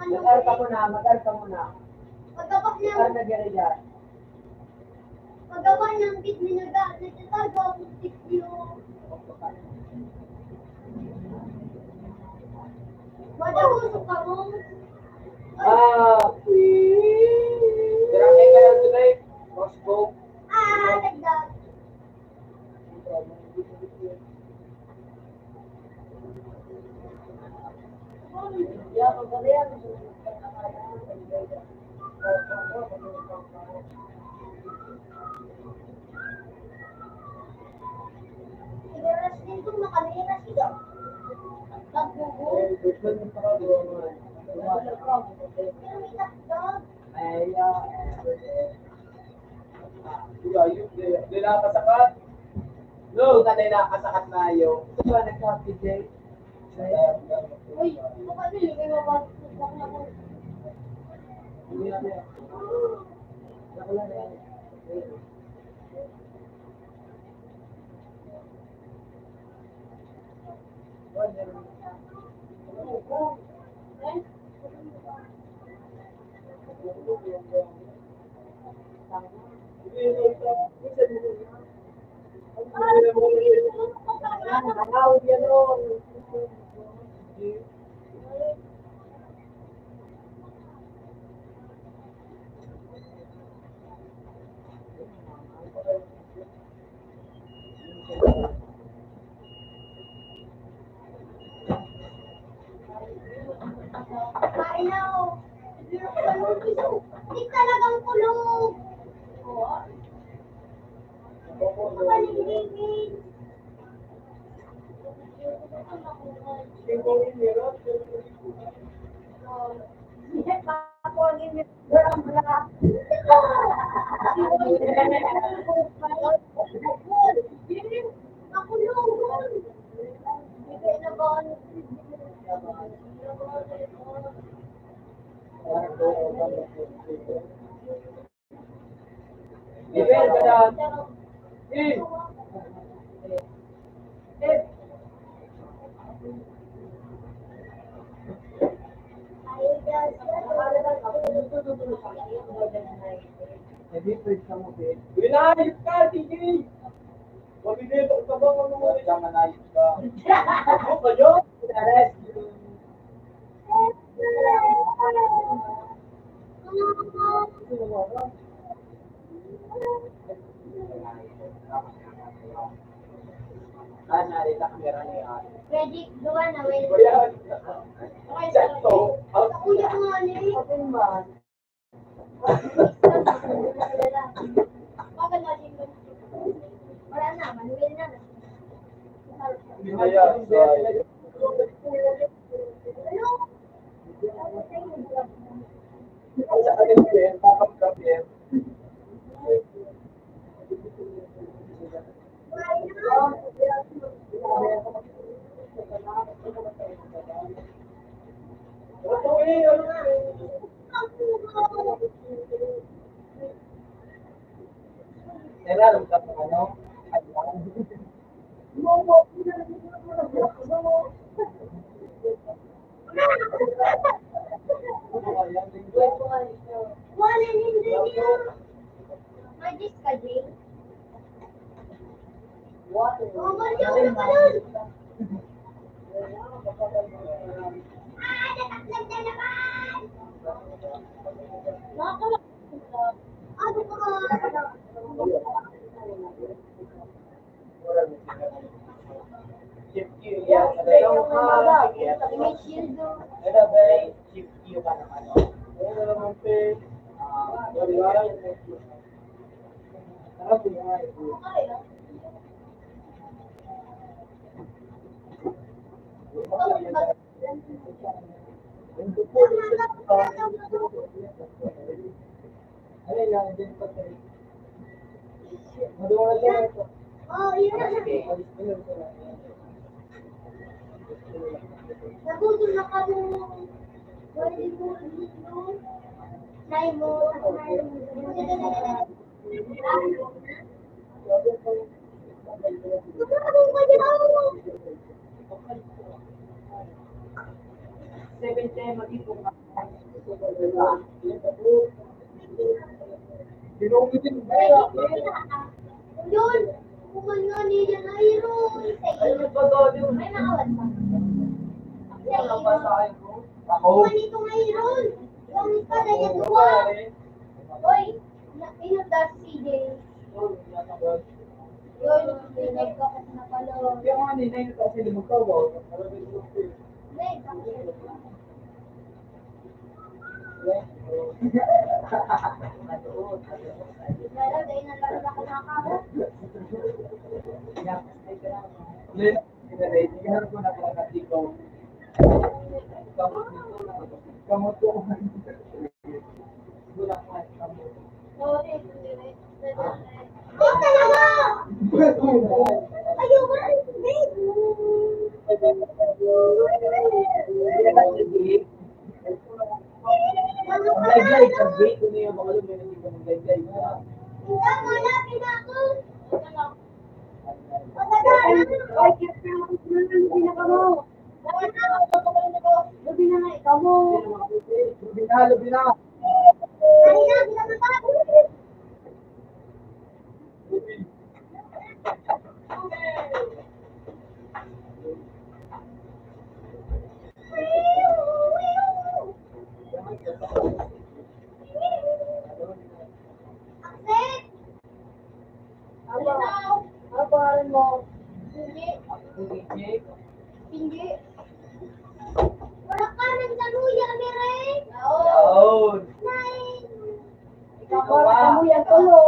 Mag-ar ka muna, mag-ar ka muna. Mag-ar na gari-gari. Magawa ng bit nagtatago ako video. Madausok ka mo. Dirangay ka lang today. Crossbow. Dagdag. Sigaras din kung makaliras ito. Nagbubo. Pero may takdag. Di nakasakat. No, kanay nakasakat na yung. Ito ba nagsabi, Jay? Uy, mukha nila may mabasok na ako. Hindi na yan. Nakula na yan. Ayaw. Hindi talagang kulog. Maligligin. Nakulungan. Bigay na ba? Ibel ka dyan. Winayos ka, sige! Mabigay ito ka ba kung mo? Manayos ka. Ako kayo? Rescue. Narita kamera ni Ari. Ready, gawa na, wait. Kuya, Okay, sakto. kuya mo ni. Bakit natin ba? Wala na, manuel na. Ayan, sorry. Sa akin din, pakapkapin. Alam ka po ano? Wala hindi niya. Magis ka, Jay. Oh, magis ka nun. Nataklag na naman. Nakakalak. Ano ka? Chip Q yan. May shield do. Ano ba yung Chip Q ka ng ano? Ano naman pe? Oh, yun na. Nagutom na ka mo. Pwede mo dito. Try mo. Ginugutin mo kaya. Yun. Kuman nga niya na iron. Ay, nakawan pa. Ako. Kuman ito nga iron. Yung kada niya tuwa. Hoy, ino da CJ. Yun, sinag ka kasi napalo. Kaya nga ninay na kasi lumagkawa. Wait, Lalo, dahil nalalala ko na ako. Tingnan ko na pala kasi ko. Kamot ko. Gulang ko. Sorry. Oh, talaga! Ayoko na. Malapit na ako. Lubina. Hindi. Wala ka ng saluya, Miray. Yun. Ikaw ba? Saluya tulo.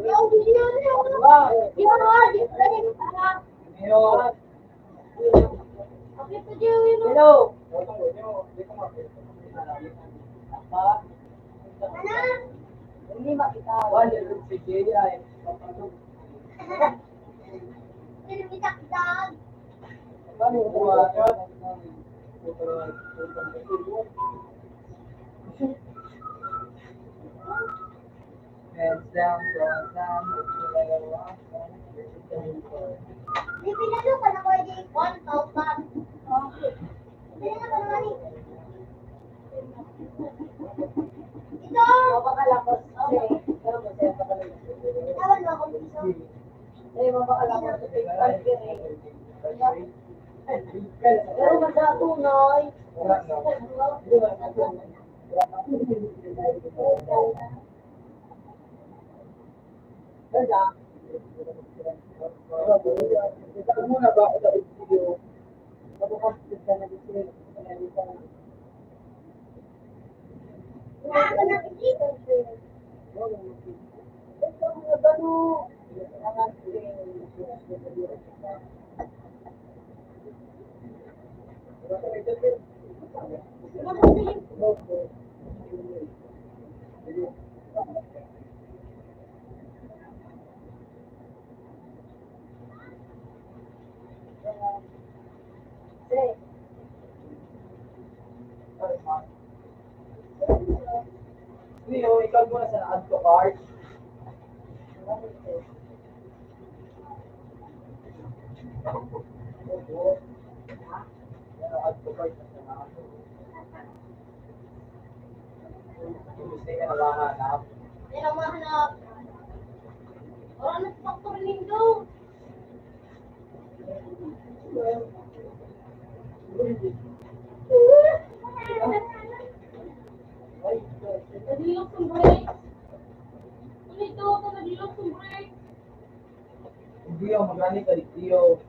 Yung video niyo. Yung display. Ngayon. Okay, pwede yun. Hello. Ano? Hindi makita. Wala rin si Jay ay. Pinamitakdag. Paano yung buwan? Hands down, hands down. Di pinalo ka na ko di 1,000. Pinalo ka naman eh. Ito! Mapakalakos kasi. Pero masaya pa kami. Tawag mo ako dito. Eh, mapakalakos sa fake parker eh. Pero magkatunay. Ito muna ba ako sa video? Kapag-kapit ka na dito. Ako na dito. Ito mga balo. Leo, ikaw muna sa add to cart. Add to cart na sa mga. Gusto ka na mahanap. Yan ang mahanap. Wala na sa faktor nindo. Nadilok yung break. Ito, nadilok yung break. Hindi ako magaling ka dito.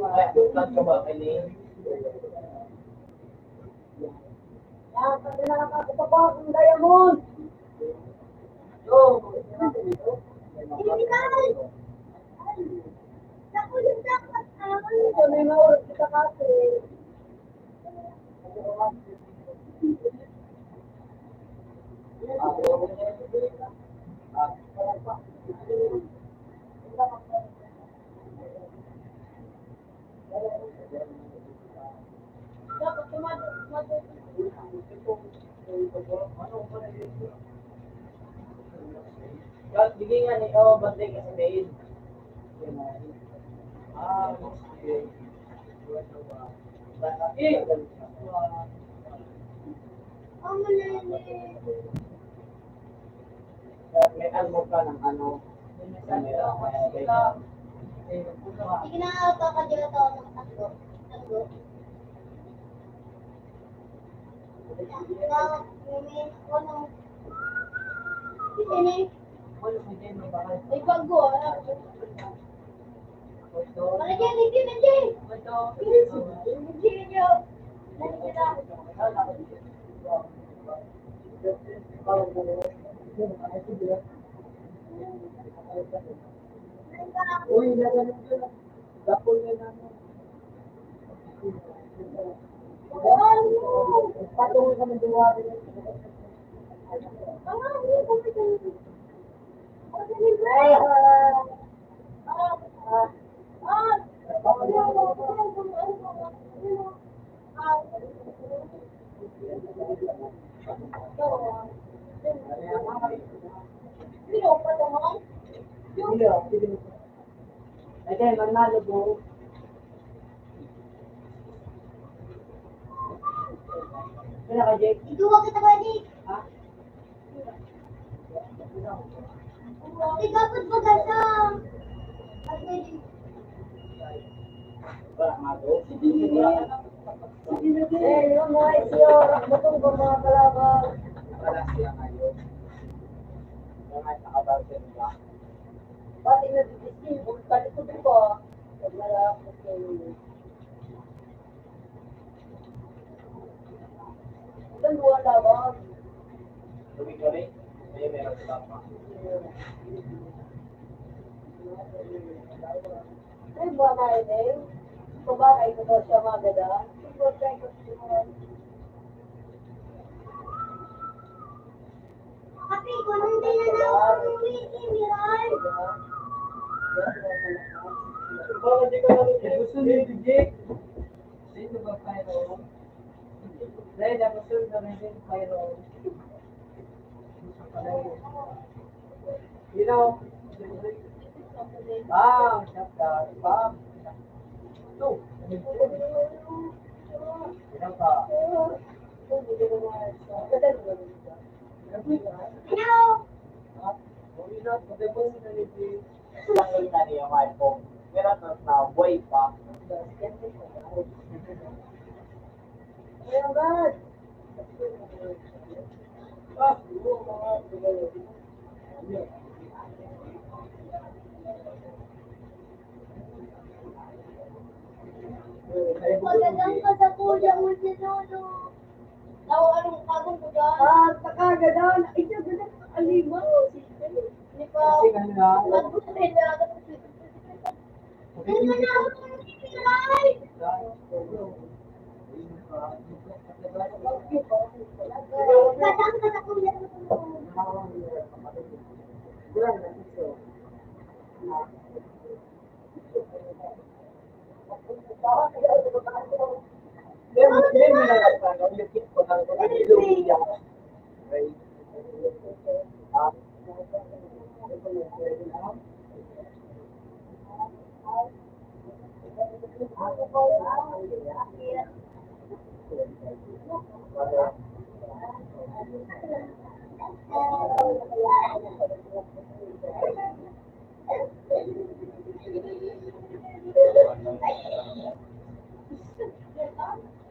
Ay, saan ka ba? Kailing? Yan, pati na nakakapapag ng diamond. Criminal! Naku, yung dapat Ito na yung oras kita kasi. Kahit bigay nga ni, oh, bantay ka sa mail. Okay. Eh, Ang maliliit. may almo ka ng ano. Sige na, kakadiyot ako ng tatlo. Tatlo. Nag-mimit ko ng... Sini? Ay, bago ah. Malagyan, hindi, hindi. Hindi nyo. Uy, nagaling ko na. Dapol na namin. Patuloy kami duwari. Again, manalo po. Kaya ka, Jake? Iguwa kita pwede. Ha? Ikapot ba gasa? Ay, pwede. Wala, mago. Eh, yung mga isiyo, rakbutong ko mga kalaban. Wala siya ngayon. Kaya nga, nakabagay ba? Pati na didisin, balik ko din po. Pag malapot kayo. Dalawa laban. Tuloy-tuloy. May meron sa pa. Ay, buwan na yun eh. Kumakay ko daw siya maganda. Kumakay ko siya. Kapi ko, hindi na lang ako umitin, Miray. Baka di ka natin gusto ni Jake. Dito ba kayo? Dahil dapat sunod na rin kayo. You know, bang, shotgun, bang. No. Ilan pa? Hello? Lang na niya yung iPhone. Meron na way pa. Ayan, God. Magandang ka sa kuya mo si Lolo. Daw, anong kagong ko dyan? Ah, pakagadan. Ay, siya ganun. Alimaw. Hindi pa. Kasi nga, Magbutin na ako. Hindi na ako nangyayaray. Magandang ka sa kuya mo si Lolo.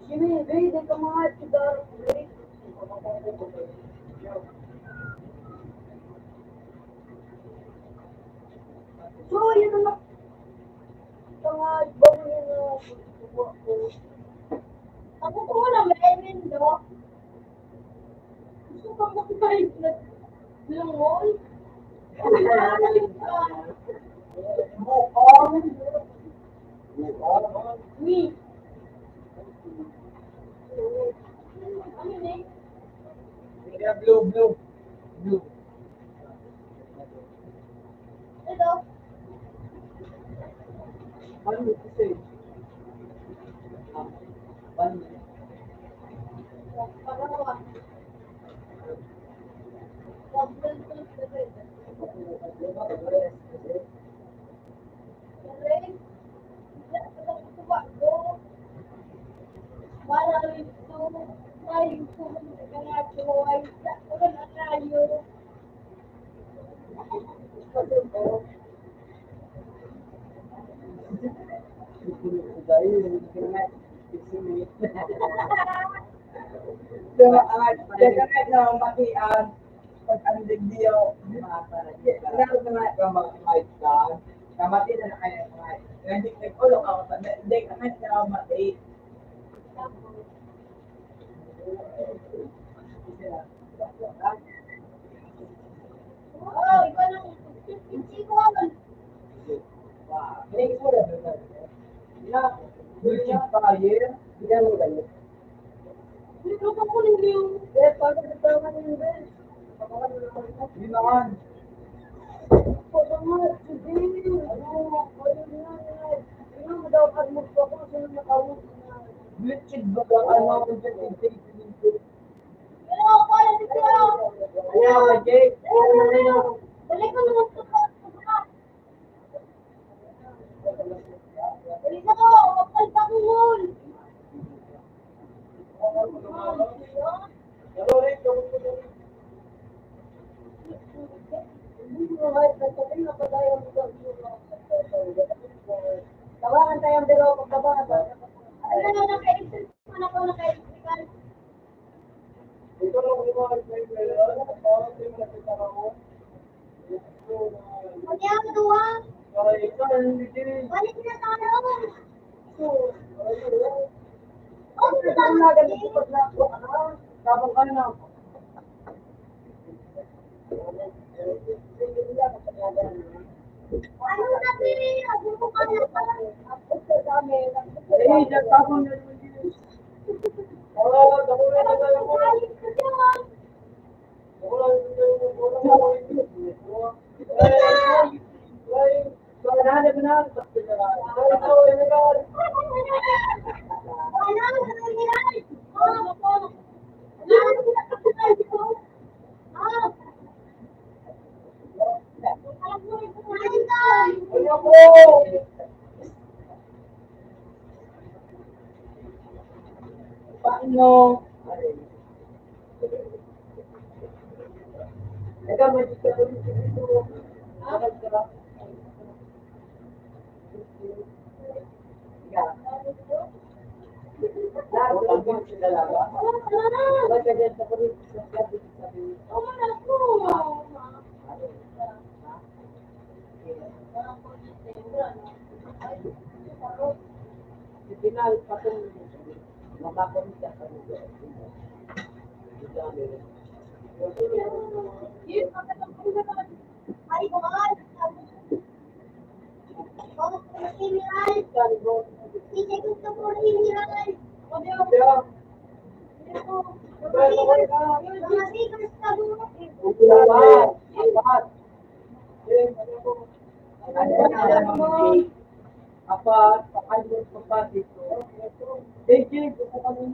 Jimmy, wait, they come out to the break. So, yun na lang. Mga bang yun na buwa ko. Ako ko wala, may Emin do. Gusto ka makakain na lumol? Me. Ano yun eh? Blue, blue. Blue. Ito. Ano kasi? Ano? Pangalawa. Kamati na kaya mga hindi nag-ulo ako sa hindi ka na siya mati. Oh, ikaw lang. Hindi ko alam. Next mo na ba? Na, YouTube pa yun. Bigyan mo ganyan. Hindi ko pa kunin yung... Yes, pag nagtawa ka ng bell. Hindi naman. YouTube ba ba ano kung sa YouTube? Pero ako alam dito. Ayaw ka, Jake. Balik ko naman sa balik ako. Magpalta ko yun. Tawagan tayong dalawa pagkabahan. Ano na naka-exit ko na ako naka-electrical. Ito lang yung mga nagsasabi. Parang hindi mo nakita ako. Kaya ako duwa. Ikaw, hindi. Balik na tayo. Ang naganito na ako. Kapag ano? Ano na pili? Ako mo ka na pala. Eh, nagtapon na naman yun. Oo, ako na tayo mo. Balik ka dyan. Paano? Eka, may dito dito. Bakit ka ba? Lahat ang mga sinalaga. Bakit ka dyan sa kulit? Final, patong makakomita ka nito. Apa, pakay mo pa dito. Thank you, gusto ka nyo.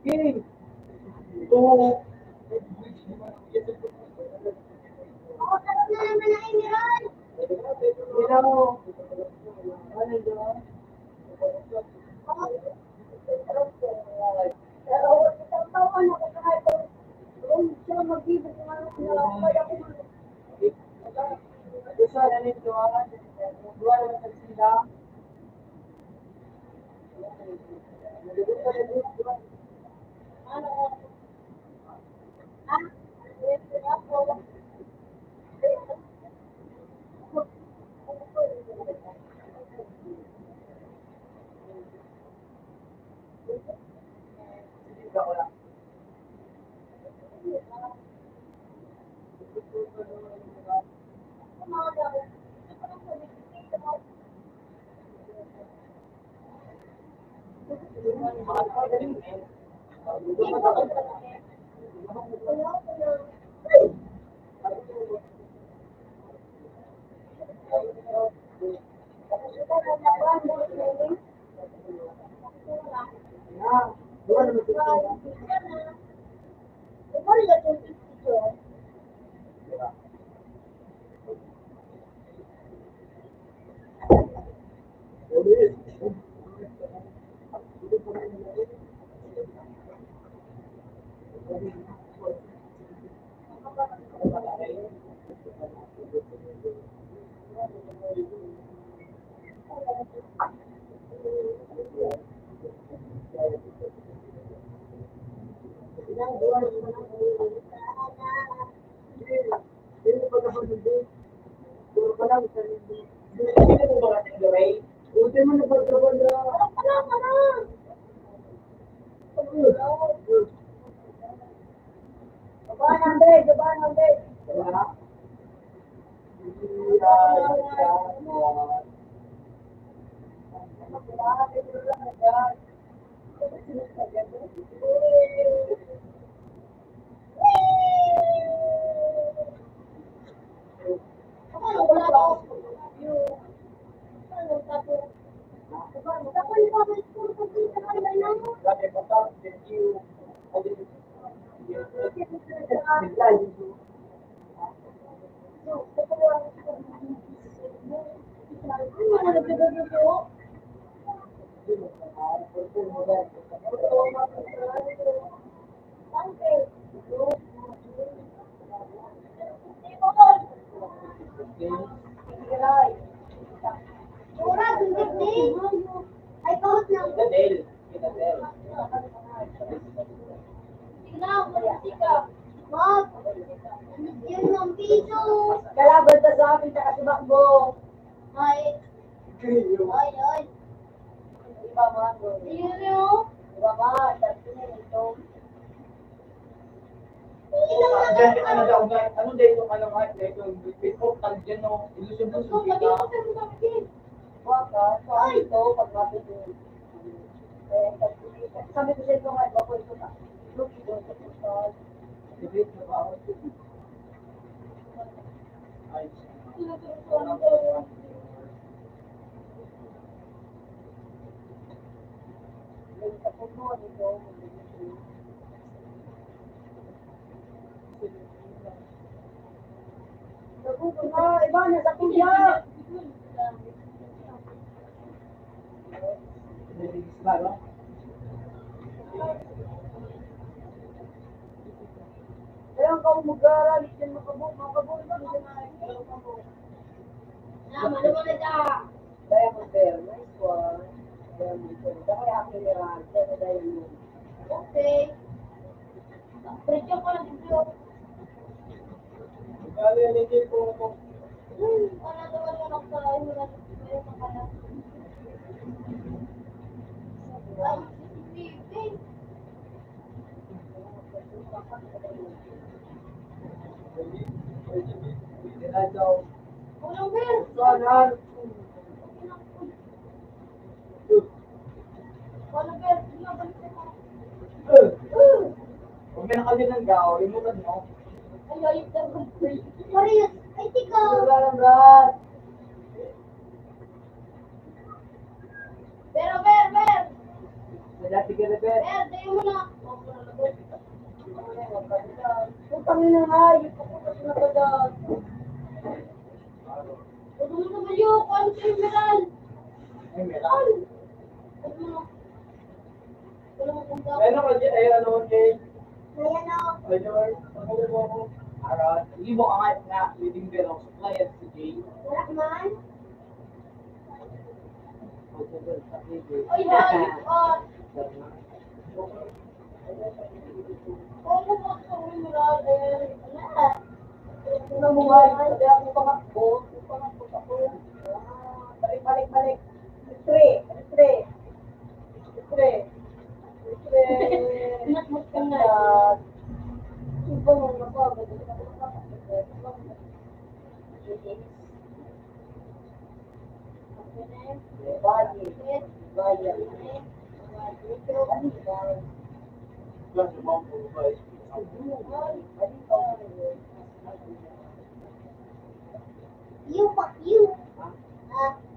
Okay. So, Oo, sarap na naman ang Emerald. Hello. Ano doon? Pero isang taon ako kahit kung siya mag-ibig ng ano na kaya ko Gusto na nito ah. Dua naman sa sila. ano ah ako Ah, dua naman sa sila. Hindi pa dapat hindi. Puro pa lang sa hindi. Hindi mo ba kasi Loray? Hindi mo napagtrabaho na. Wala. Dati pa sa thank you. Del. Kita Del. Kalaban ka sa amin sa kasibakbo. Ay, ay, ay. Iba man. Ayun yun. Iba man. Dati na ito. Ilang na Diyan ka na daw guys. Ano din yung ano nga ito yung before tandiyan no. Ilusyon mo Gusto, sa kita. Waka. Sa ito pag natin yung sabi ko sa ito nga iba ko ito na. Look ito sa debate na ba? Ay. Sa puno nito. Iba na sa kuya. Kaya ang kaumugaran, din makabot ba nila na Diamond Bear, nice one. Diamond Bear. Kaya ako nila, kaya Diamond. Okay. Presyo ko lang dito. Kali hindi ko Ano naman yung nakasalain mo na yung makala. Ay, baby. nila daw. Walang beer. Kanan. Walang beer. Balik ko. Huwag ka nakagin ng gao, imutan mo. Ay, ayip na ba? Marius, ay tika. Wala lang, Brad. Pero, beer. Dati ka na, Beth. Beer, tayo mo na. Huwag ka Tangin na nga, yung pupunta na ba dyan? Huwag mo na kayo, kung ano sa'yo, Meral? Ay, meron. Huwag mo na. Wala mo kung bakit. Meron ka dyan, ay ano, Jay? Kaya na. Ay, George, pagkakit mo ako. Aral, hindi mo ka nga, leading girl, supply at si Jay. Wala man. Pagkakit sa Jay. Ay, hayop ka. Oo, bukas ako yung Meral. Wala. Una mo nga, hindi ako pangatbo. Pangatbo ako. Balik-balik. Three. Pinatmos ka na. Iba mo na pa. You, fuck you.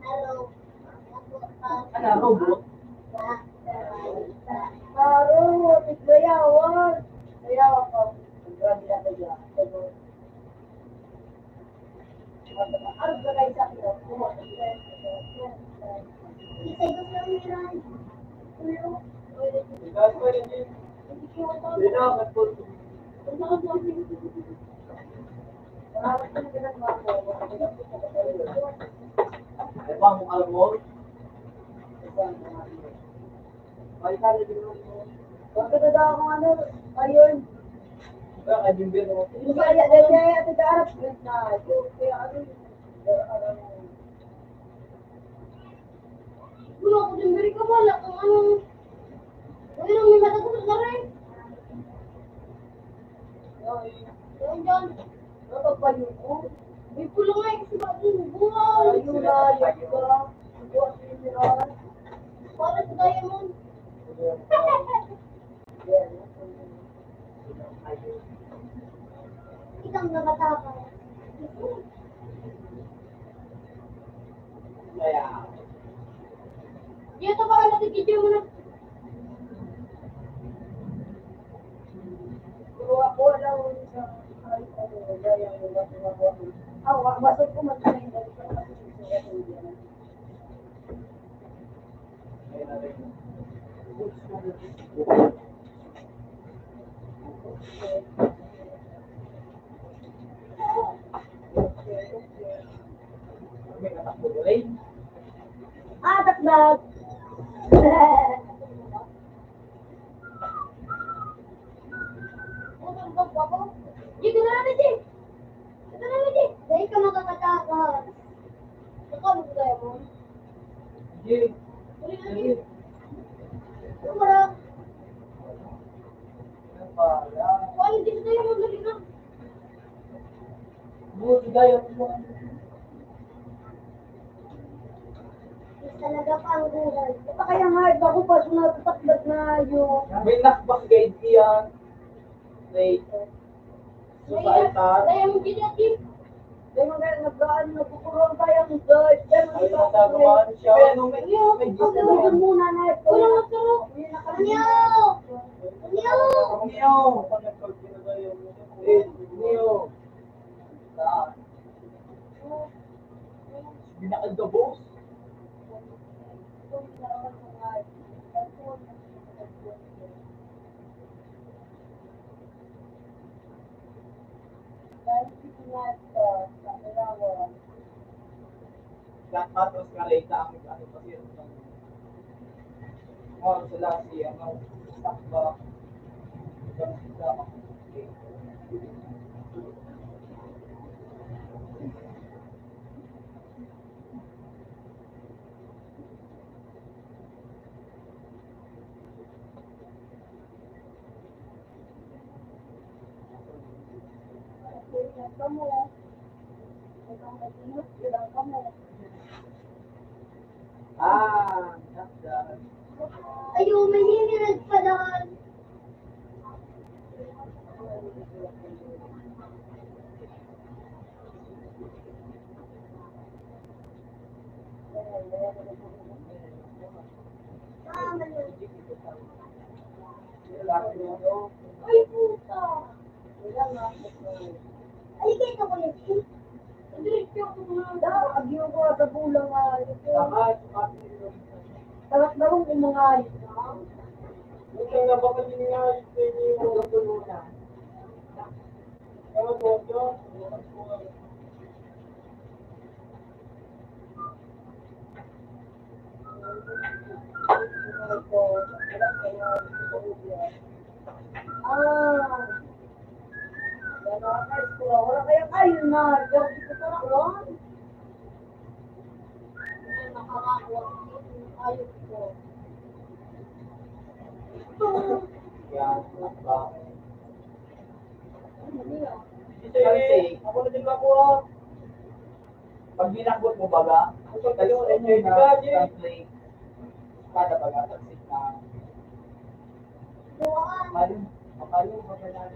Hello. Ano, robot? Baru, tiglayawan. Ayaw ako. Grabe na kaya. Ano ba kayo sa akin? Isay ko sa miran. Ulo. Ikaw ko rin din. Hindi na ako nagpunto. Marami ko na ginagawa ko. Ay ba, mong alam mo? Ay, kala din mo. Bakit na daw akong ano? Ayun. Kaya kajimbir mo. Yung kaya na siya, ito darap. Kaya ano? Wala ko din beri ka wala kung anong... Uy, nang may matagutot na rin. Ayun dyan. Napagpayo ko. May pulang nga kasi bagong buhay. Ayun na, ayun ka. Buwan sinira. Para sa diamond. Isang nakataka. Kaya, Dito ba natin video mo na? pero ako lang sa ay, ano, gaya yung mga basot ko magkain dahil ko kasi siya hindi yan. Kaya na rin. May katakbo rin. Takdag. Tutugtog ako. Dito na natin, Jay. Dito na natin, Jay. Dahil ka makakatakas. Ikaw, mo tayo mo. Jay, Uli na, Jay, Jay. Tumara. ano pala? Wala, dito tayo mo. Dali na. Buti gaya mo. Talaga pa ang gulay. Ito kaya nga, bago pa sumatakdag na yung... May knockback guide yan. Like, so sa altar. Dahil mo dito, Jay. Dahil mga nagdaan, nagkukuroon tayo ng guide. Ay, natagamaan siya. May Pagkaroon muna na ito. Wala nga ito. Anyo! Anyo! Neo! Neo! Saan? Binakad ka, boss? Lahat os kareta ang ano kasi sila si ano takba. Takda. Ayun, may ninirad pa doon. Ay, puta. Wala nga. Ay, kaya ko yun. Diretso ko nga. Agyo ko sa pulang nga. Tarak na rin yung mga ayos na. Hindi na ba kasi nga yung tulo na? Ano po ito? Wala kayang ayun na. Diyan ko sa rawan. Nakakakuha ayos ko. Yan. Kasi, Ako na din ako. pag binakbot mo baga, tayo sa inyo na translate kada baga, translate na malim, makalim pa na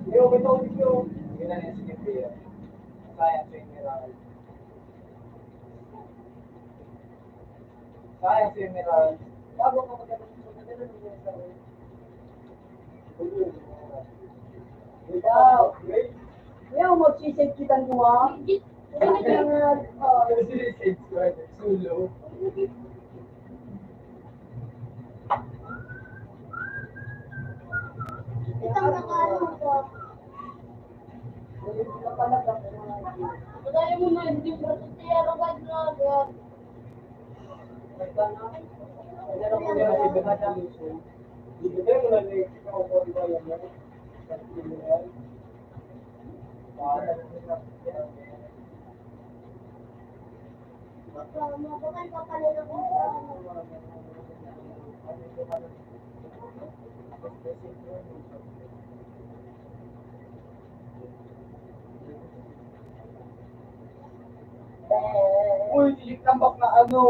Yo, may tawag yun. yun na yung sinipir. Science mineral. Science mineral. Bago ka magkakaroon ng Wow. Yan, magsisave kitang gawa. Sulo. Itang nakalong ko. Madali mo na hindi mo sa araw na. Mabukan pa pala ng Uy, tilik tambak na ano.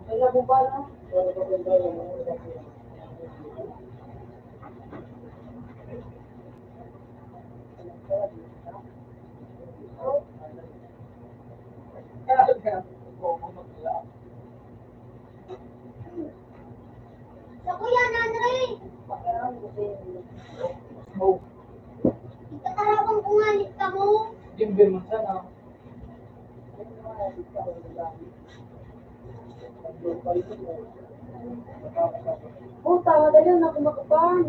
Wala po ba na? Sa kuya, Andre! Oh, Ikakarabang kunganit ka mo. Jimber mo sana. Puta, madali na kumakapan.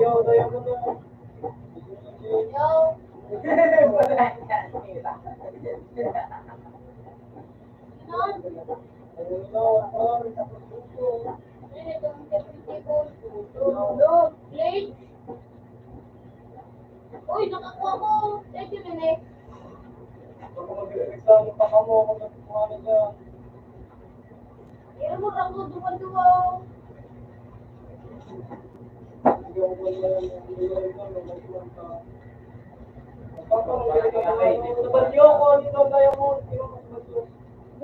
Yo, tayo mo na. Yo! Plate! Uy, nakakuha ko! Thank you, Nene. Pag mag-exam pa ka mo, kung nagkuha na dyan. Ira mo, rako, duwa-duwa. Hindi ako wala yung exam, mag-exam ka. Sa baryo ko, dito tayo mo.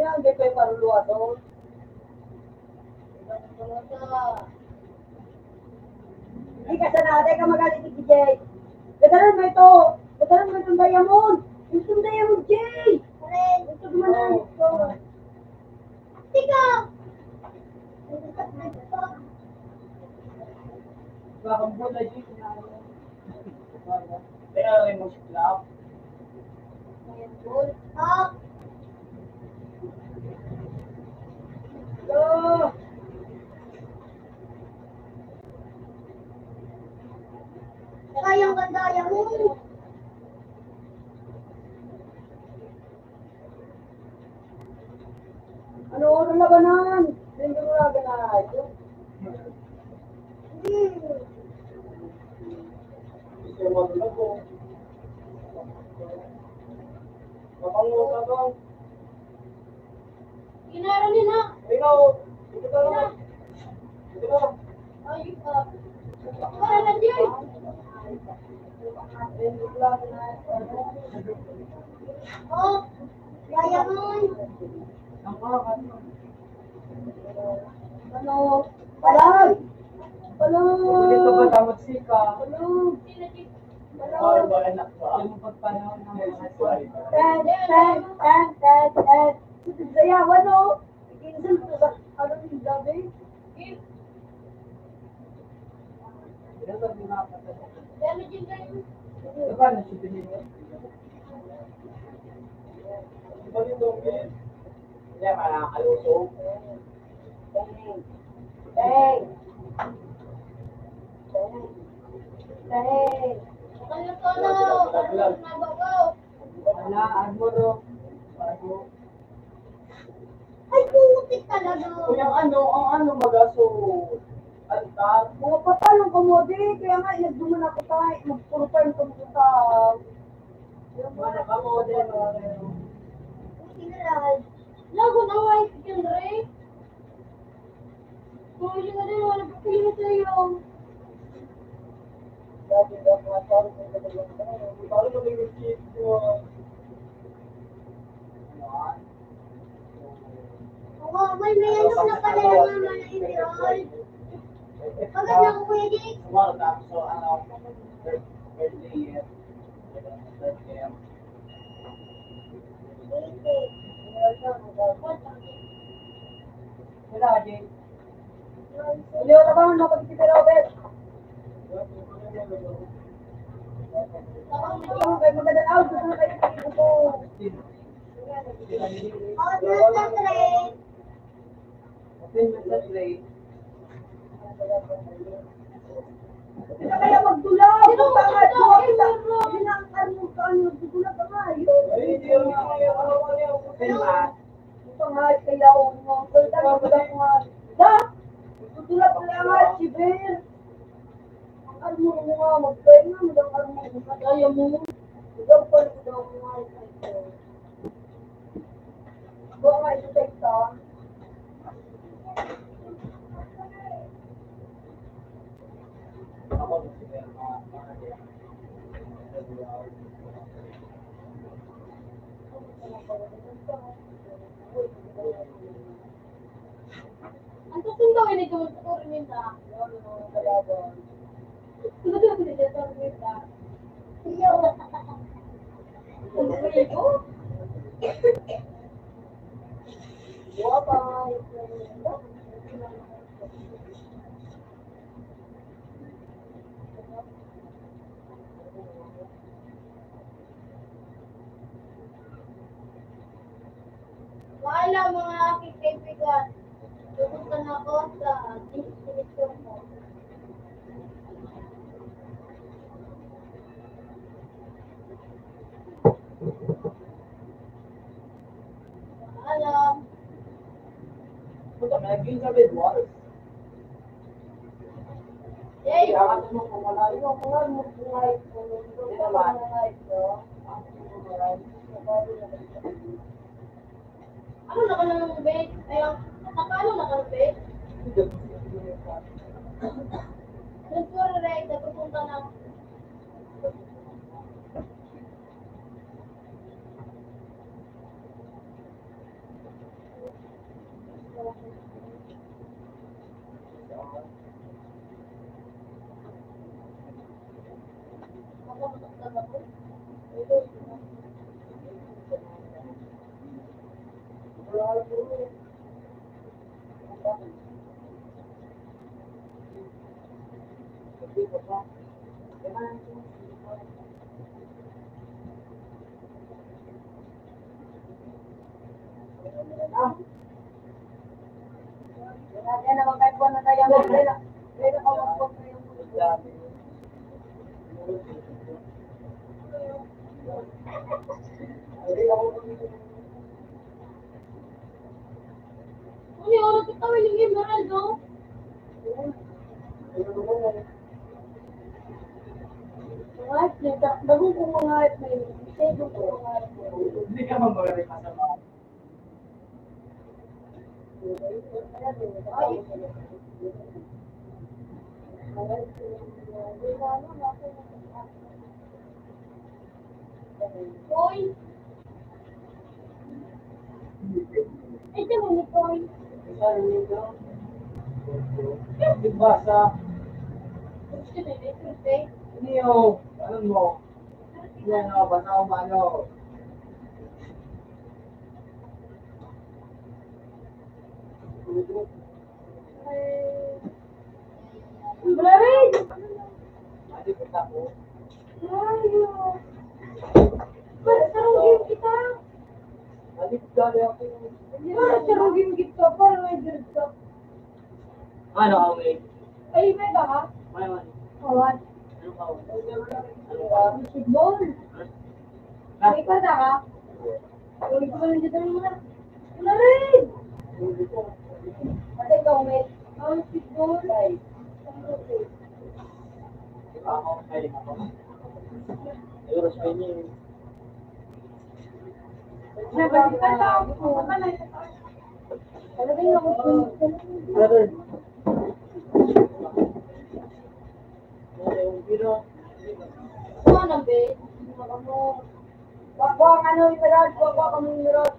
Yan, di pa yung paruluwa doon. Hindi ka sanatay ka magalit ni DJ. Gadalan mo ito. Gadalan mo itong diamond. Itong diamond, Jay. Ito gumanan ito. Tika! Bakang bola, G. Kaya rin mo siya. Ah! Yo! Kayang gandaya mo. Ano oras labanan? Hindi mo na ganaan. Ito yung mga ko. Mapango ka ba? Ginara niya na. Ikaw, ito ka na. Ito ka. Ay, para na diyo. Oh, kaya mo. Ano? Palag! Palag! Dito ba tamot sika? Palag! Para ba anak ba? Yung pagpanahon ng mga Sayawan o. Ikinsan ko sa Ano yung gabi? Ilan ba yung mga pagkakas? Ano yung gabi? Ano ba na siya mo? Di ba yung dongin? Hindi, parang kalusog. Bang! Bang! Ano to na? Ano na babaw? Wala, armoro. Ay, putik talaga. Kung yung ang ano magaso, altar. Mga patalong kamodi, kaya nga nagduman ako tayo, mag-profile ko mo sa... Yung mga nakamodel, Sinalay. Lago na white yun, Ray. Kung hindi nga din, wala pa pili sa'yo. dati na mga tao sa kanilang tayo. Paano mo nag-receive mo? Oo, may ano na pala yung mga na-enroll. Maganda ko, Kuya Jake. Tomorrow, tapos so, birthday year. Birthday. Wala, Jay. Hindi ko trabaho na pag si Robert. Magandang out, gusto na kayo sa ko. Oh, nasa train. Open mo sa play. Hindi ka kaya magdulaw. Hindi ka kaya magdulaw. Hindi na ang karmo ka, magdulaw ka nga. Ay, hindi ako kaya open ba? Ito nga, kaya mo. Pwede mo magdulaw nga. Da! Magdulaw ka lang nga, Sibir. Ang karmo mo nga, magkaya nga, magdang karmo mo. Kaya mo. Ikaw pa rin daw nga. Buwa nga, ito sa ito. Ako, sige, Ang susunod ini ko sa minta. Sunod ko din sa minta. Iyo. Wapa. Wala mga aking kaibigan. Pupunta na ako sa destination mo. Alam. puta, may naging sa bedwars. Yay! Kaya ka mo kung wala yun. Hindi naman. Ano na ka ng bed? Ayun. Nakano na ka ng bed? Nagpura rin. Napupunta na. Ako mataktan ako. Yan na magkaibuan na tayo. Pero kawagpag na yung Ano yung oras ito? Yung emerald, no? Bagong kong mga may schedule ko mga Hindi ka mag-magaling kasama. ay Coin. Ito mo ni coin. Diba sa Gusto na ito, niyo, ano mo? Yan o, basta o ano. Malamig! Hindi ko ako. Ayaw. Sarugin kita. Balik gali ako. Sarugin kita. Parang may dirt ka. Ano ka, wait? Ay, may ba ka? May man. Kawan. Ano ka? Ano ka? Basketball. Ha? May kada ka? Ulit ko lang dito muna. Wala rin! Kasi ikaw, may basketball. Ay. Ako, kaya ako. Euros pa niya. Nabalikan na ako. Ano ba yung ako? Brother. Kuha ng bed. Kuha ang ano yung meron. Kuha kami yung meron.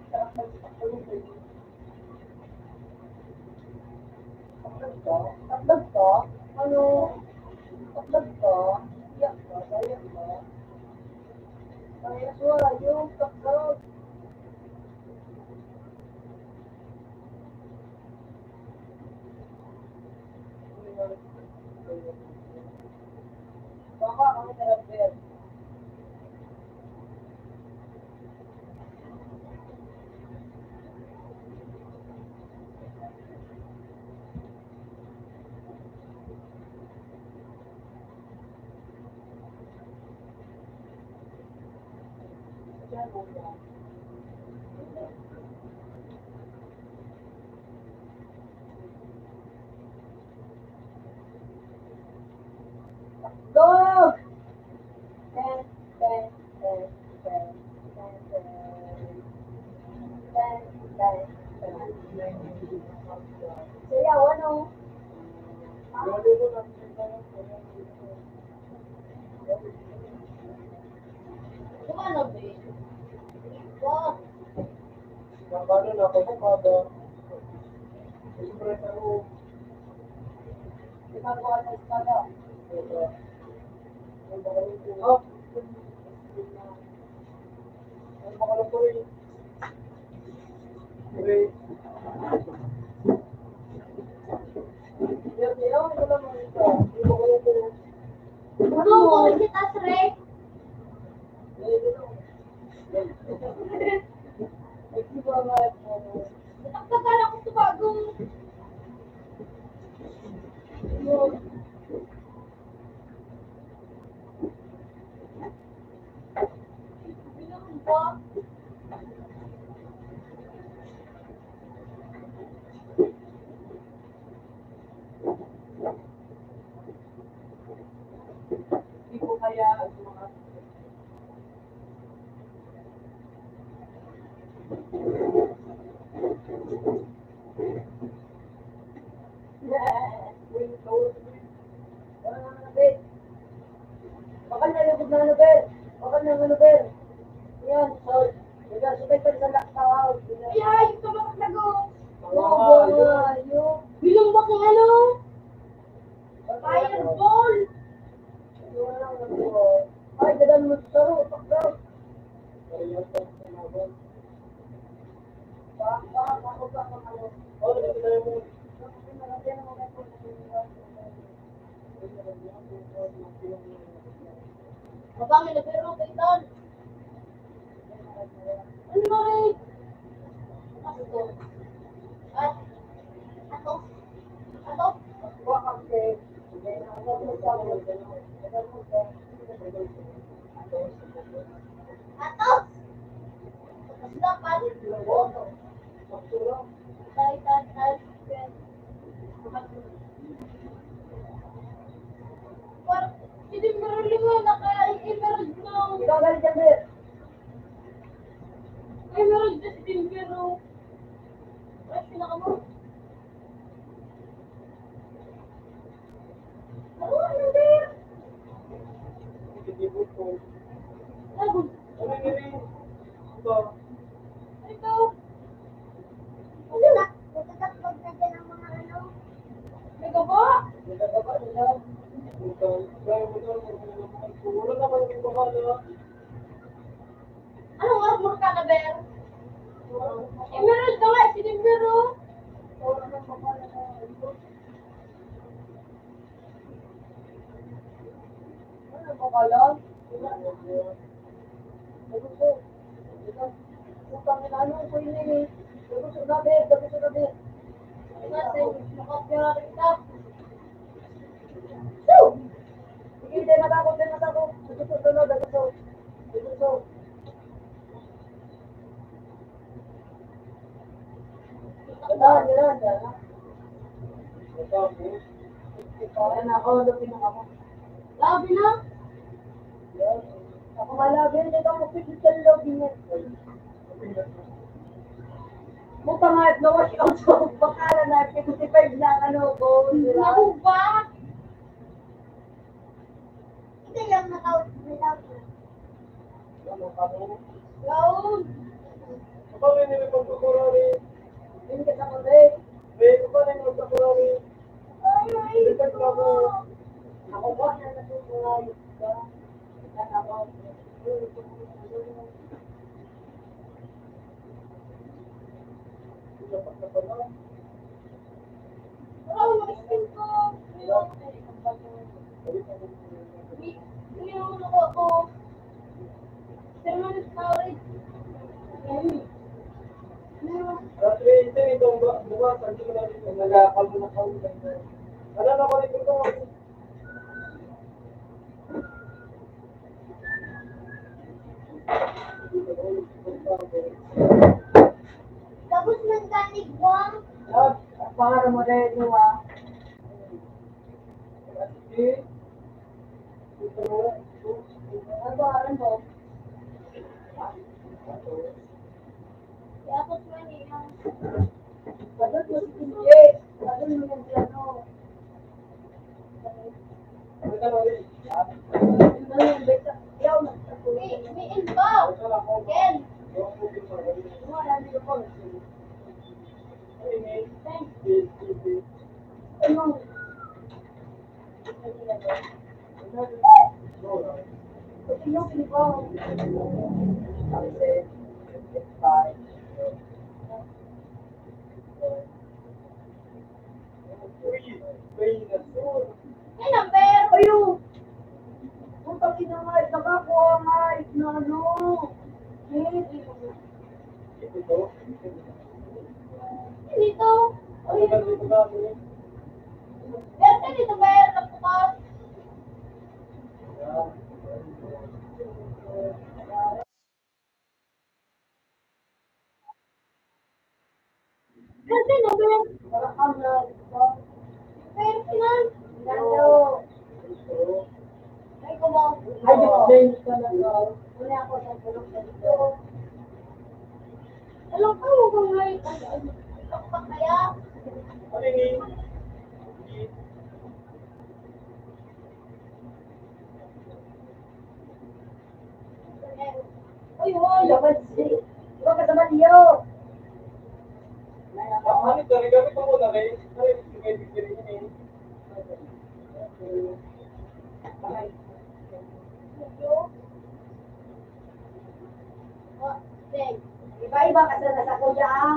Takdag ka? Ano? Takdag ka? Iyak ka? Iyak ka? Kaya suwara yung takdag. Baka kami talabir. Dog! Ten, ten, ten, ten, ten, ten. Ten, ten, ten. Sayaw, ano? Kumano, babe? Wow! Paano na ako kada? Siyempre ako. Ginagawa na espada. Oh. Ano ba ka po rin? Okay. Sayaw, ano lang mo ito? Ano ba ka po? Ano mo? Kita, Sre? Nataktakan ako sa bagong. Bilang ba? Hindi ko kaya mga Bakal na lubog na Nobel. Bakal na Nobel. Yan, so, sabay pa sa laktaw. Ay, ito ba nago? Oo, bilang ba kung ano? Fireball! Ay, dadan mo sa saro. Takdaw. Ako ba kung ano? Oh, hindi na mo. Mabangin na pero kay Don. Ano ba rin? Ako. At, ako. Ako. Ako kasi. Ako mo sa ako. Ato. Kasi dapat. Tay, tay, tay. Parang, hindi meron lima, naka-emerald na. Ikaw galing dyan, Bir. Emerald na si Timbero. Ay, pinaka mo. Ano, Bir? Hindi po po. Ano? Ano yun? Ito. Ito. Ano na? Nagkakapag na dyan ang mga ano. May gaba? Nagkakaba nila. Ito. Gaya mo doon. Wala naman yung bahala. Anong armor ka na, Ber? Emerald na nga, si Timbero. alam. Nagusto. Utang na ano ko ini. Nagusto gabi. Kasi, nakapira rin ka. So! Sige, di matakot. Nagusto. Jalan. Kaya na ako, lupin na ako. Labi na? Ako malabi, hindi ka mo physical lobby niya. Mukha nga, na-wash out ko. Bakala na, 55 na ano ko. Naku ba? Hindi lang natawag. Laon. Hindi ka sa kundi. Ay, ako ba na natutulay? Tapos ng kanig mo? Pangarap mo rin yung ano mo? Tapos mo yung padot mo si Pinje. Padot mo yung piano. May inbox. Ken. May number. Ayun. Putang ina nga, nakakuha nga, na ano. Dito. Pero dito ba yan? Napukas. Kasi na ba yan? Pero sinan. Nando. Ay, kumaw. Ay, James ka na daw. Wala ako sa tulog sa dito. Alam ka mo kung may kapag kaya? Uy, hoy! Dapat si... Huwag ka sa maliyo! Iba-iba ka sa kuya, ah.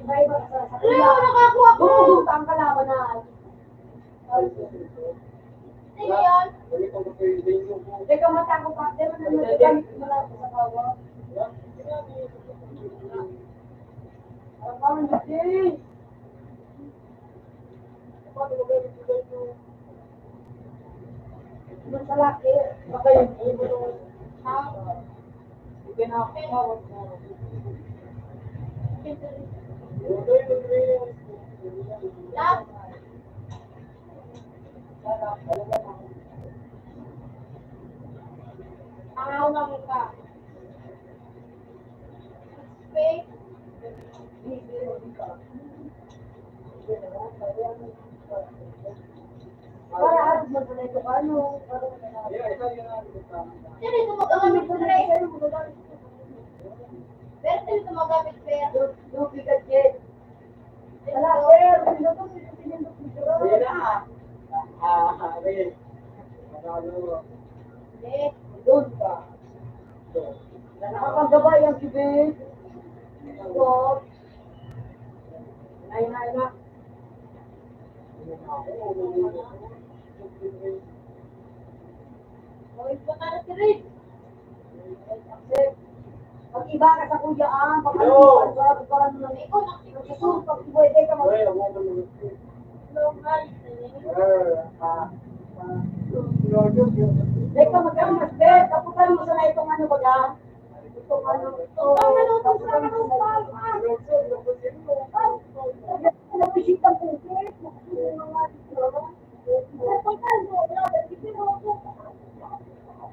Iba-iba ka sa kuya. Ano, nakakuha ko! Ang kalaban na. Sino yan? Hindi ka matako pa. Hindi mo naman malapit sa kawa. Ang parang hindi. Doon sa laki. Baka yung ibo doon. Ha? Hindi na ako mawag na. Lap. Pangaw na mo ka. Fake. Para harap mo na ito ano. Sino ito magagamit ko na rin? Pero sino ito magamit ko yan? Lupi ka, Jen. Wala, pero sino ito? Sino na. Doon ka. Nakakagabay ang sibig. Stop. Nay na. Rin. Mag-iba ka sa kuyaan, Yo! pagkakas mo ng Ikaw, nakikita ko. susunod, pag pwede ka mag- Normal. Teka, magkano mas bet? Kaputan mo sana itong ano baga? Itong ano, ito. Kaputan mo sana. Napisit ang pusit.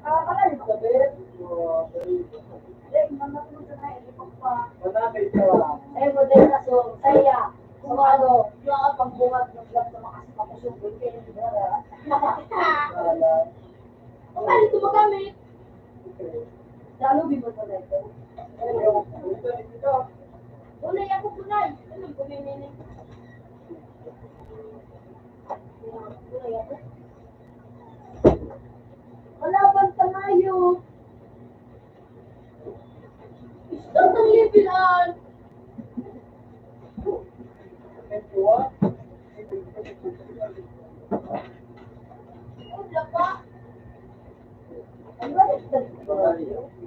Kakakalala ka, bet? Eh, model na so, saya. Sumado, yung ang pagbuhat ng vlog sa mga kapusubol kayo ng dara. Kung saan ito magamit? Lalo bibot mo na ito. Unay ako kunay. Ano ko minini? Kalaban tayo. Start ang libilan. Wala pa.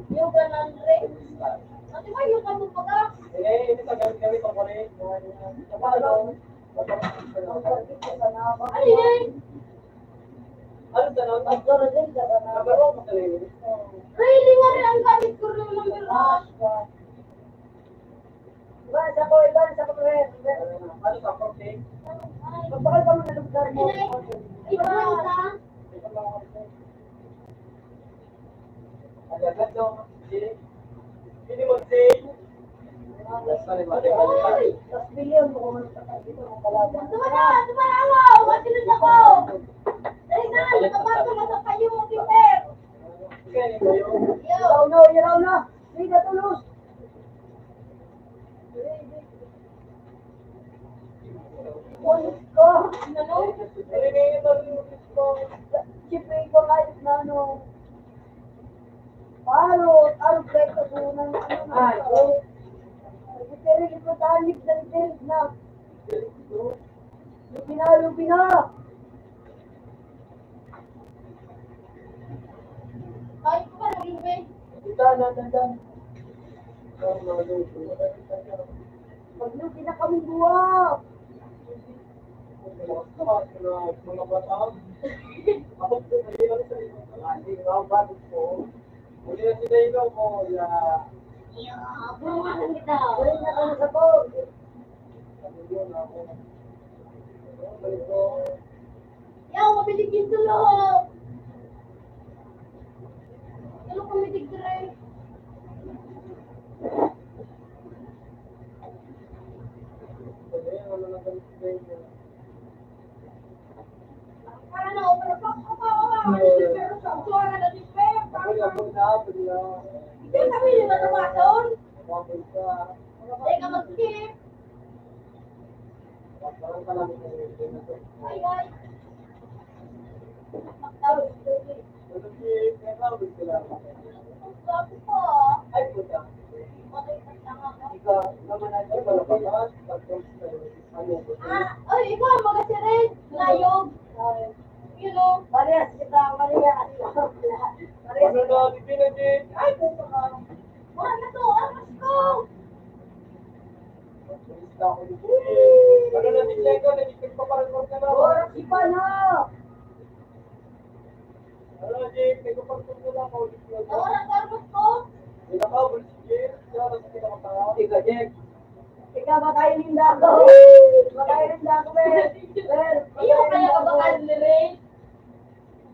Yung ganan rin. Ate ba yung kamo pa ka? Ano yan? Really nga rin ang gamit ko rin ng bilas. Magpakal pa mo na lugar mo. Iba ka? Tapos bilyon mo kung ano sa dito mo kalaban. Tumana ako! Masinod ako! Dali na! Nakapasok na sa kayo mo, Peter! Yo! Ilaw na. Liga tulos. Pulis ko. Ano? Siyempre ko kahit na ano. Parot. Ano plekto ko ng ano na. Pero ito tanig na. Lupi na. Kahit ko ba naging ba? Pag lupi na kami buwak. Bumangan kita! Wala na kami sa po. Yaw! Mabilig yung tulo! Tulo kumitig dire! Para na ako, pero pero sa suara na di pe! Hindi ka sabi nila tumaton! Hindi ka mag-skip! Ay, ay! Magtawag ko eh. Ang sabi ko ah. Patay ka tanga ka. Ay, ikaw ang magasirin! Layog! You know? Parehas kita, parehas. Parehas kita. Wala na to! Aras ko! Oras iba na. Nawala ka aras ko! Ikaw makain ng dako. Makain ng dako, Ben. Iyo kaya ka baka nire?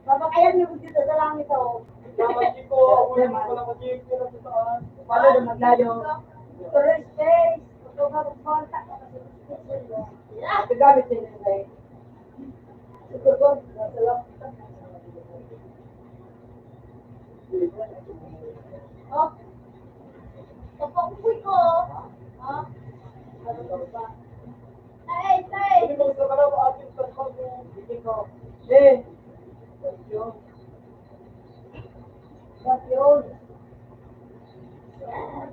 Mapakayan niyo dito sa langit, oh. Paano na maglayo? Tourist space. Ito ka mag-contact. Yeah! Gagamit din yun, guys. Ito ko, nasa lang. Oh! Tapakupoy ko! Ha? Tay! Tay! Eh. Ba't yun?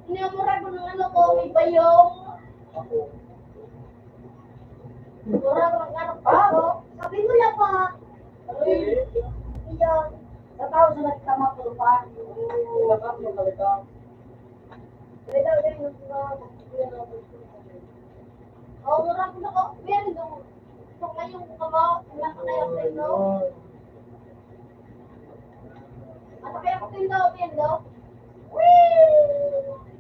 Sinamura ko ng ano ko, may bayong. Mura ko ng ano ko. Sabi mo lang pa. Iyan. Sa tao sa nagtama po pa. Lakas mo talaga. Kaya daw din yung mga Oo, marami na ko. Meron daw. So, ngayong kama, nasa kaya ko tayo daw. Nasa kaya ko tayo daw, meron daw. Whee!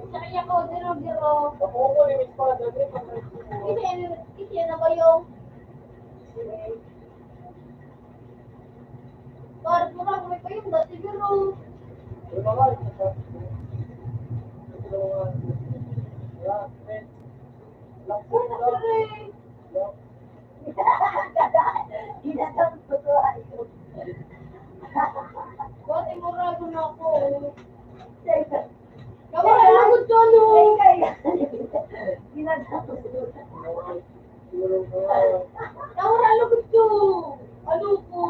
Sa kaya ko, zero. Ako ko yung espada. Kasi na ba yung parang marami pa yung dati zero. Yung mga isa. ginatang ko to ayo. Dati marami na ako. Teka. Kawala na ko dyan, no? Ginatang ko to. Kawala na ko dyan. Ano ko?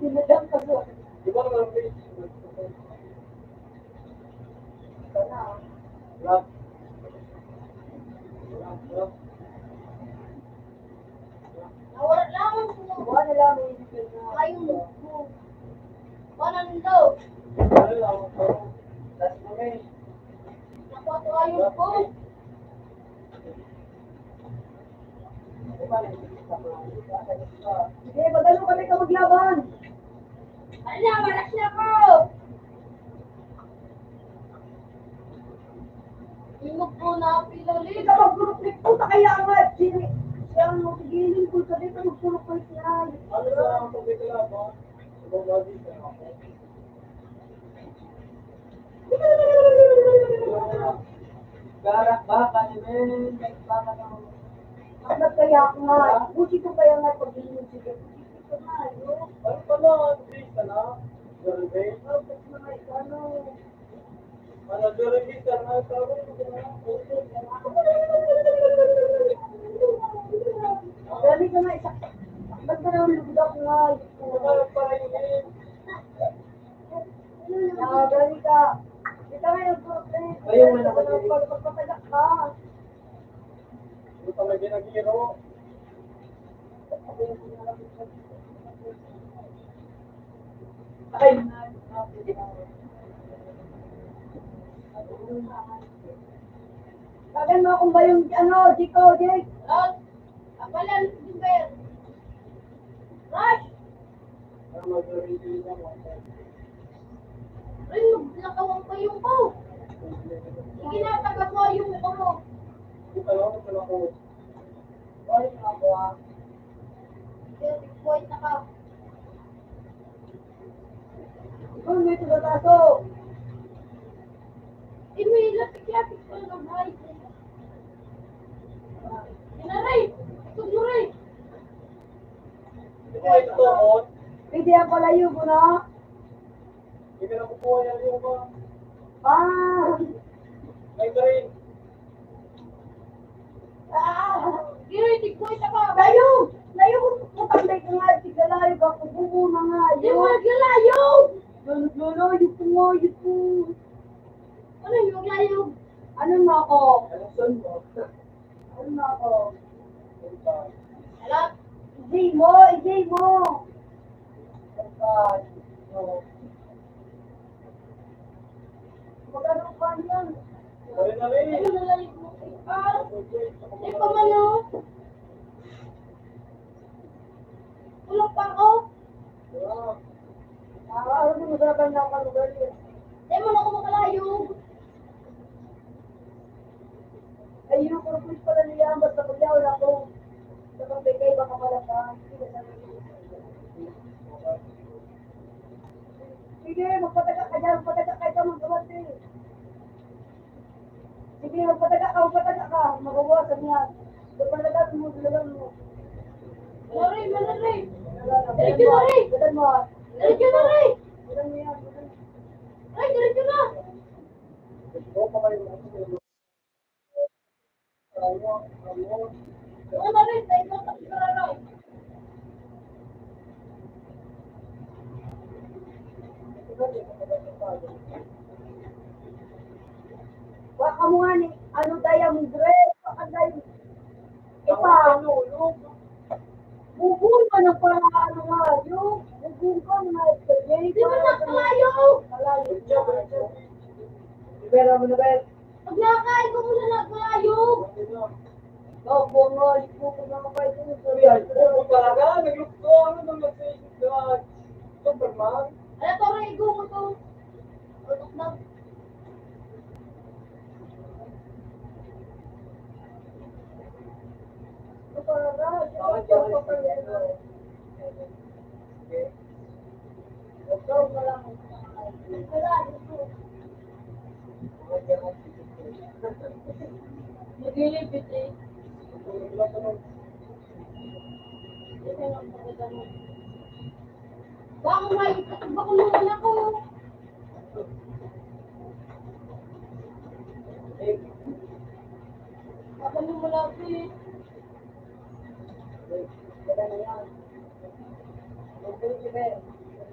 Ginatang ko to. Di ba naman Nawala lang ko. Wala lang yung ginatang. Ayun ko. Wala nang daw. Nakuha ko ayun ko. Sige, magano kami ka maglaban. Ala, malas na ko. Imog po na Hindi pilolit. ka mag-group puta kaya nga. Siya ang magigilin ko sa dito mag-group siya. Garak baka ni Ben, baka na. Bakit kaya nga? Busi ko kaya nga pag-gilin sige. Busi ko nga. Ano pala, please ka na? Jorge? Ano? Ano, Jorge, ka na? Tawag mo na. Dali ka nga isa. Ba't ka naman lugda ko nga? Ano para yun? Dali ka. Ikaw nga yung group eh. Ayaw mo na mag-gilin. Pagpapatagak ka. Ito talaga ginagiro. Ay, Sagan mo kung ba yung ano, Jiko, Jake. Ros, apalan si Jumper. Rush! ano mag-Jorge na mo? Rin, nakawang pa yung ko. Iginataga mo yung ko mo. Ano, ano ko? Oy, mga buwa. Dirty boy na ka. Ikaw may tugataso. Lapit-lapit ko ng buhay. Ginaray! Ikot mo rin! Ito ay totoo. Pwede ang palayo mo na. Hindi ka na kukuha yan yung ba? Ah! May garin. Ginoy, tigboy na ka! Layo! Layo ko putang ka nga. Tigalayo ka. Kububo na nga. Di mo naglayo! Lolo, yupo mo, yupo. Ano yung layo? Ano na ako? Anong son mo? Ano na ako? Alam? Ijay mo, ijay mo. No. Magano pa yan? Garin na rin. Ano nalayo mo? Di pa man o. Tulog pa ako. Ano mo sa kanya ako lugar yun? Di mo na ako makalayo. Ay, yung purpose pala niya, basta kulyaw na ako. Sa pagbigay, baka pala pa. Sige, magpataga ka dyan, magpataga ka ikaw, magkabati. Sige, magpataga ka, magawasan yan. Dalagan mo. Malari, malari. Gadan mo. Diretso na rin. Gadan mo yan. Ay, diretso na. Ano na rin, tayo na tayo. Waka mo nga ni. Ano diamond red? Baka diamond. Ipa, bubun ka ng paraan ng hayop. Bubun ka ng hayop. Hindi mo na kalayo! Ibera mo na, Ben. Pag nakakain ko muna na kalayo! Oh, bungo, lipo ko na kayo dun. Yan, oo talaga. Naglukto. Ano nang nag-Facebook na Superman? Ano to, Rego mo to? Utok na. Nagilipit eh. Baka may bakulungan ako. Baka mo malapit.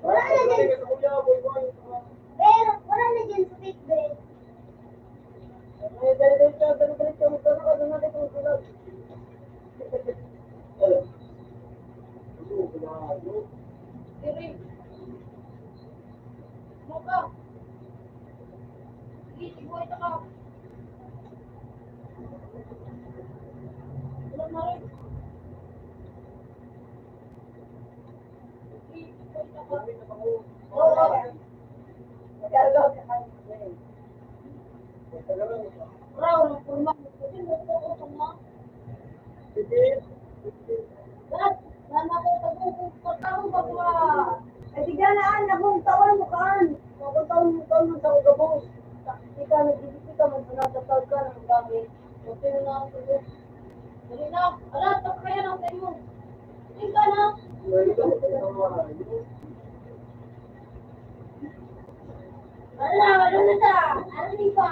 Wala na dyan. Pero, wala na dyan sa Fitbit. Diri. Muka. Sige, sibuhay ka. Wala na rin. Sige, sibuhay ka. Raw, kurma. Kasi nagtututok mo. Lahat. Sana ko pag-uupag ba ba? Ay, di ganaan, akong tawan mo kaan. Akong tawan mo sa ugabos. Hindi ka nagbibigay ka, magsanatataw ka ng gamit. Okay na ako. Dali na. Ala, tapos kaya lang sa inyo. Tingka na. Ala, ano na siya? Ano di pa?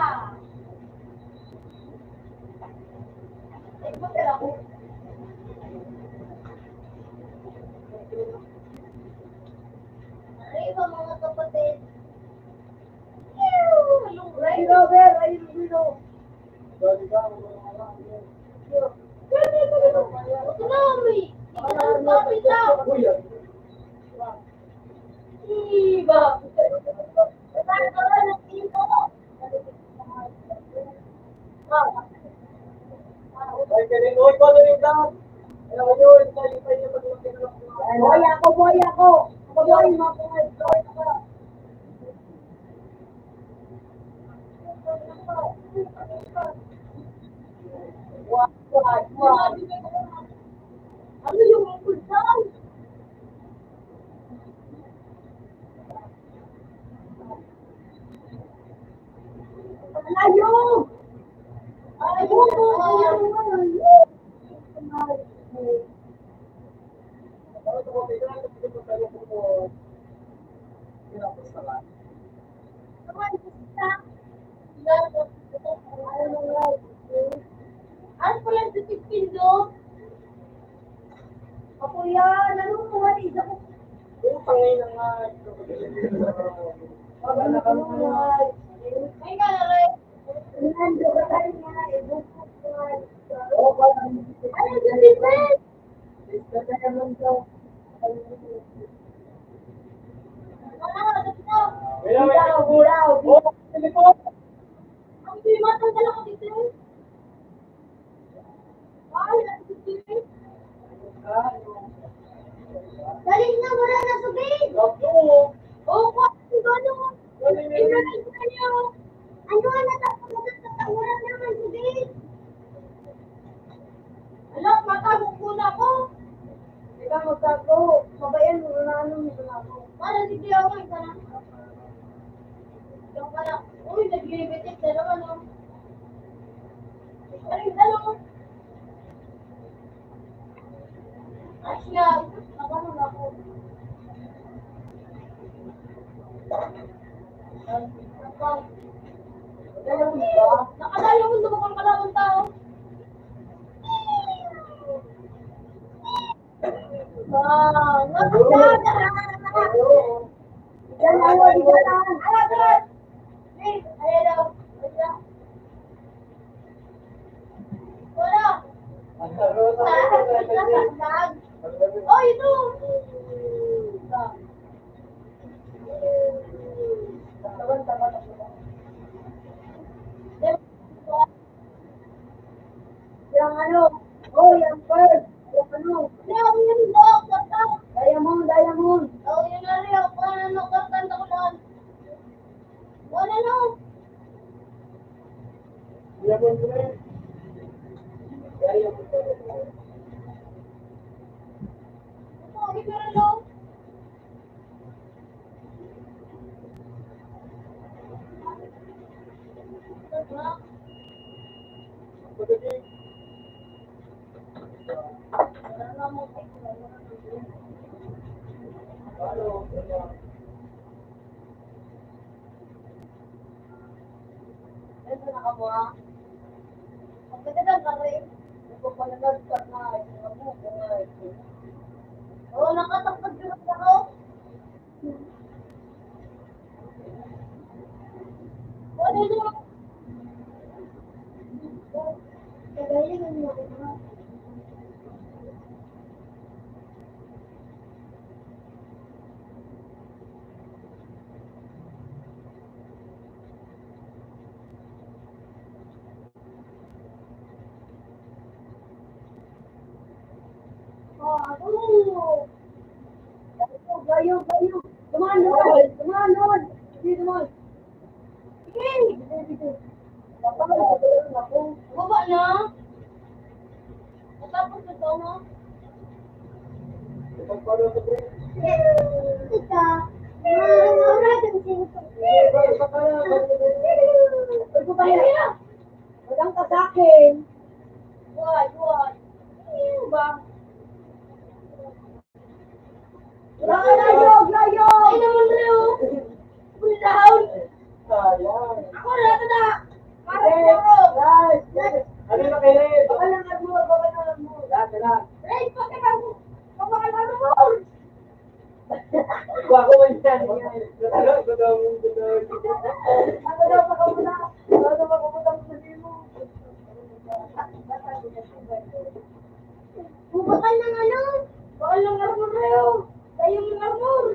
Ay, bakit ako? Ay, ba mga kapatid? Yung Ay, right? Robert, ay, Rubino. Ito na, may. Ito na, kapit na. Iba. Boy ako, boy ako. Boy, mapunay, boy ako. Ano yung kulsan? Layo! Ano pala sa Tipindo? Ako yan, ano mo nga rin ako? Ay, ka na rin. Nando ka tayo nga, ibukot ko nga. Ano sa Tipid? Ano, dito. Buraw. Ang pimatang dala ko dito. Ay, nasa Tipid. Dali na, wala na sa bed. Oo, ko ang gano'n. Ibrahim ka niyo. Ano, natatawaran naman sa bed. Alam, matagok muna ko. Hindi ka magtago. Mabayan mo na ano nito na ako. Parang hindi ako isa na. Yung pala, uy, nag-libitik na naman, no? Parang dalaw. Asya, nagano na ako. Nakadalaw mo lumukang kalawang tao. Nakasada! Diyan ako, di ba lang? Ala, tara! Hey, ayun daw. Wala. Nasasagdag. Oh, ito. Yung ano, oh, yung bird, yung ano, Yung dog, kata. diamond, diamond. Oh, yun na rin. Ano, kanta ko lang. Wala na. Oh, ito na lang. Ito na ka mo, ha? Ang ganda ka rin. Ito pala nagtat na, ito mo, ito. Oh, nakatakpag din ako. Wala na. Kagaya ng mga ito. Oh, Gayo, gayo. Dumaan, dumaan. Dumaan, dumaan. Sige, dumaan. sige. Sige, sige. Ako. Baba na. Matapos ito mo. Ika. Wala kang singkot. Ito pa yan. Walang ka sa akin. Buhay, buhay. Ano ba? Gayo, gayo. Ay naman rin. Pull down. Sayang. Ako na ito na. Parang Yes, ako. yes, yes. Ano na kayo rin? Baka lang mo, baka lang mo. Lahat na. Ray, bakit ako? Kapakalan mo. Ako man yan. Ano? Gudong. Ano daw pa muna? Ano daw pa muna sa mo? Bubakal ng ano? Bakal ng armor kayo. Tayo yung armor.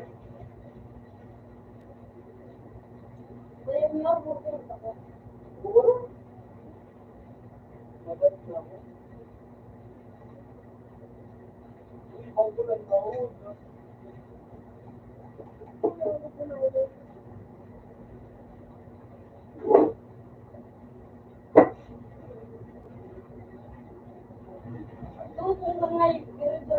Tayo yung armor. Tusok na nga yung ganito.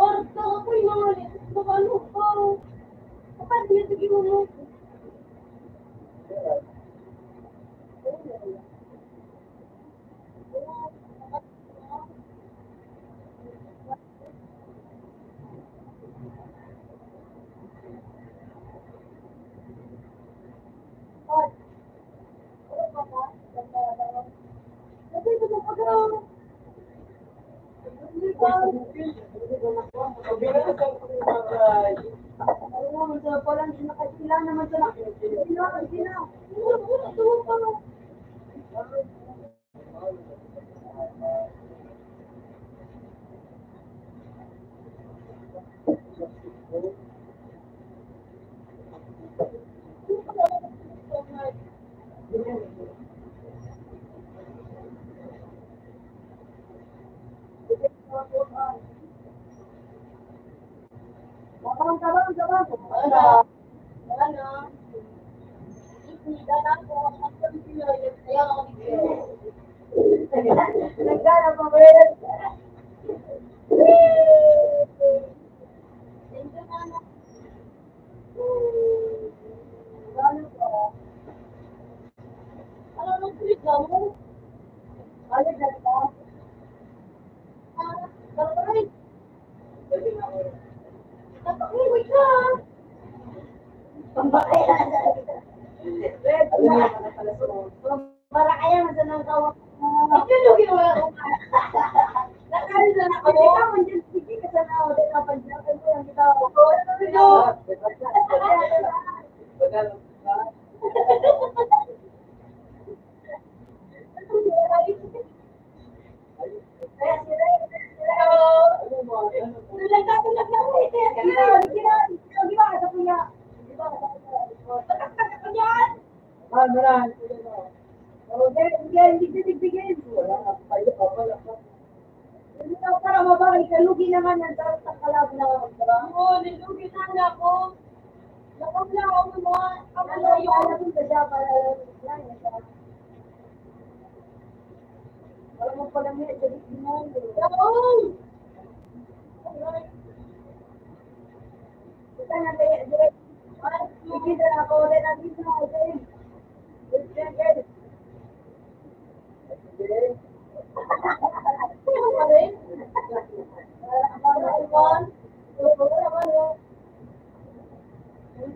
Orto ako yung mga ulit. Baka ano pa. Kapag niya sige mo. Ano naman sa palang sinakasila naman sa sila, sila. Kabang, kabang, kabang. Wala. Wala. Hindi na ako. Ang Pinoy. Kaya ako dito. Nagana pa ba yan? Thank you, Nana. Ano pa? Ano nang tulig ka mo? Ano dyan pa? Dapat wait ka. Red, para kaya man sa nang kawak. Ito yung ginawa ko. Nakali na ako. Hindi ka man dyan, sige ka sa nao. Hindi ka panjakan ko yung kita. Maran. Para mabakay ka, lugi naman yan sa kalab na Oo, nilugi na ako. Nakapla ako mga kapalayo. Wala mo pala niya, sabi mo. Oo. Kita na kaya, sige na ako, ulit natin na, okay?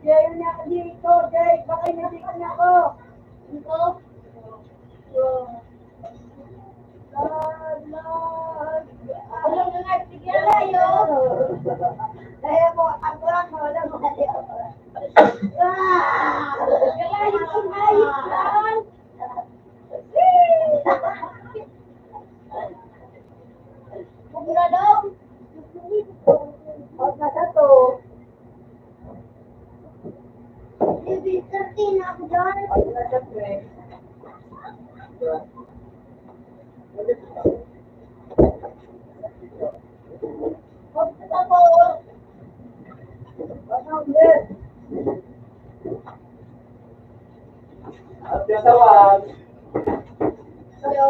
Jay, yun niya dito, Jay, baka nandito na ako. Dito? Alam na nga, sige layo. Kaya mo, ako lang, wala mo kayo. Kalayo kung ayos lang. Mura daw. Huwag na sa to. Baby, 13 na ako dyan. Ay, na siya, pre. Huwag na ako. Basta ulit. At yung tawag, Kaya,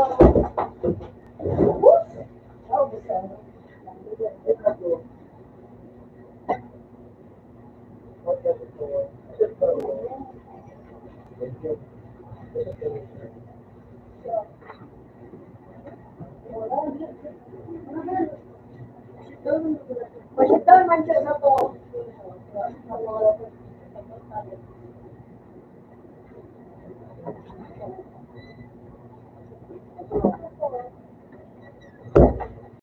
oh, basta. Pasitaw man siya sa to.